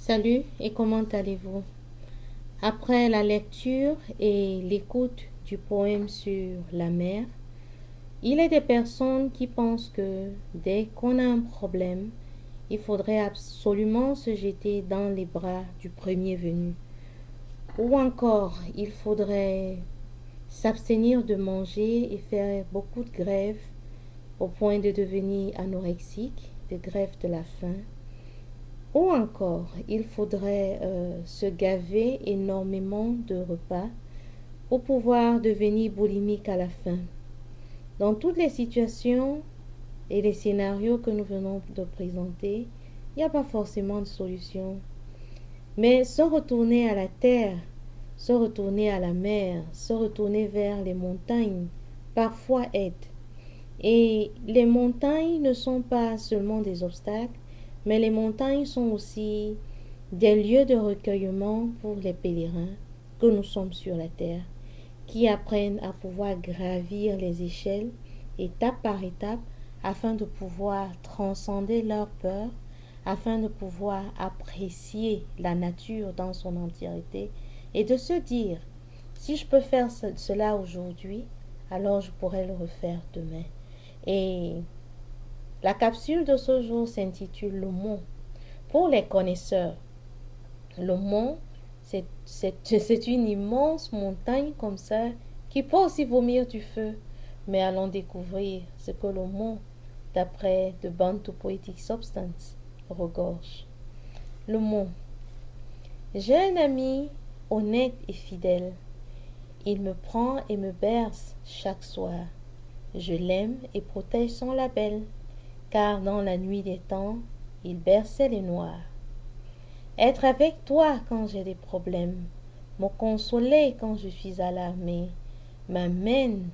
Salut et comment allez-vous? Après la lecture et l'écoute du poème sur la mer, il y a des personnes qui pensent que dès qu'on a un problème, il faudrait absolument se jeter dans les bras du premier venu. Ou encore, il faudrait s'abstenir de manger et faire beaucoup de grèves au point de devenir anorexique, de grève de la faim. Ou encore, il faudrait se gaver énormément de repas pour pouvoir devenir boulimique à la fin. Dans toutes les situations et les scénarios que nous venons de présenter, il n'y a pas forcément de solution. Mais se retourner à la terre, se retourner à la mer, se retourner vers les montagnes, parfois aide. Et les montagnes ne sont pas seulement des obstacles, mais les montagnes sont aussi des lieux de recueillement pour les pèlerins que nous sommes sur la terre, qui apprennent à pouvoir gravir les échelles étape par étape afin de pouvoir transcender leur peur, afin de pouvoir apprécier la nature dans son entièreté et de se dire, si je peux faire cela aujourd'hui, alors je pourrais le refaire demain. Et la capsule de ce jour s'intitule Le Mont. Pour les connaisseurs, le mont, c'est une immense montagne comme ça qui peut aussi vomir du feu. Mais allons découvrir ce que le mont, d'après The Bantu Poetic Substance, regorge. Le mont. J'ai un ami honnête et fidèle. Il me prend et me berce chaque soir. Je l'aime et protège son label, car dans la nuit des temps, il berçait les noirs. Être avec toi quand j'ai des problèmes, me consoler quand je suis alarmée, m'amène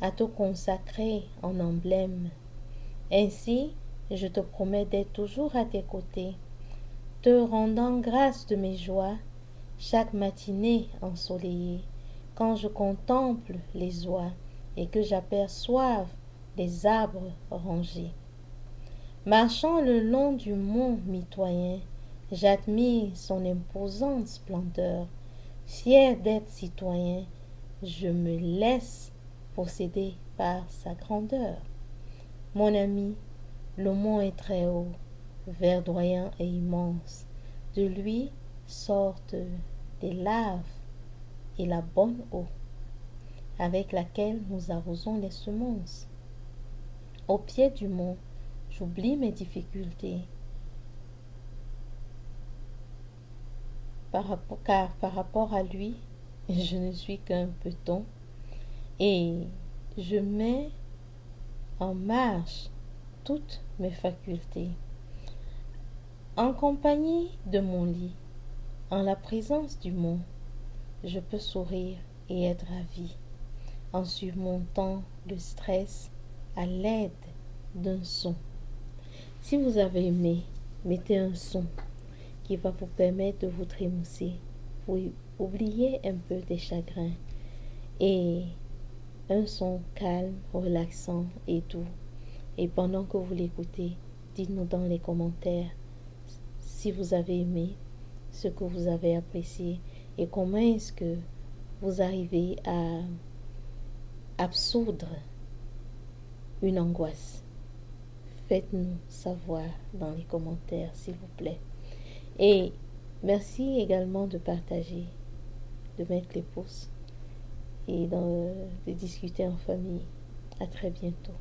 à te consacrer en emblème. Ainsi, je te promets d'être toujours à tes côtés, te rendant grâce de mes joies, chaque matinée ensoleillée, quand je contemple les oies et que j'aperçoive les arbres rangés. Marchant le long du mont mitoyen, j'admire son imposante splendeur. Fier d'être citoyen, je me laisse posséder par sa grandeur. Mon ami, le mont est très haut, verdoyant et immense. De lui sortent des laves et la bonne eau, avec laquelle nous arrosons les semences. Au pied du mont, j'oublie mes difficultés, car par rapport à lui, je ne suis qu'un peloton et je mets en marche toutes mes facultés. En compagnie de mon lit, en la présence du mont, je peux sourire et être ravie en surmontant le stress à l'aide d'un son. Si vous avez aimé, mettez un son qui va vous permettre de vous trémousser pour oublier un peu des chagrins et un son calme, relaxant et doux. Et pendant que vous l'écoutez, dites-nous dans les commentaires si vous avez aimé, ce que vous avez apprécié et comment est-ce que vous arrivez à absoudre une angoisse. Faites-nous savoir dans les commentaires, s'il vous plaît. Et merci également de partager, de mettre les pouces et de discuter en famille. À très bientôt.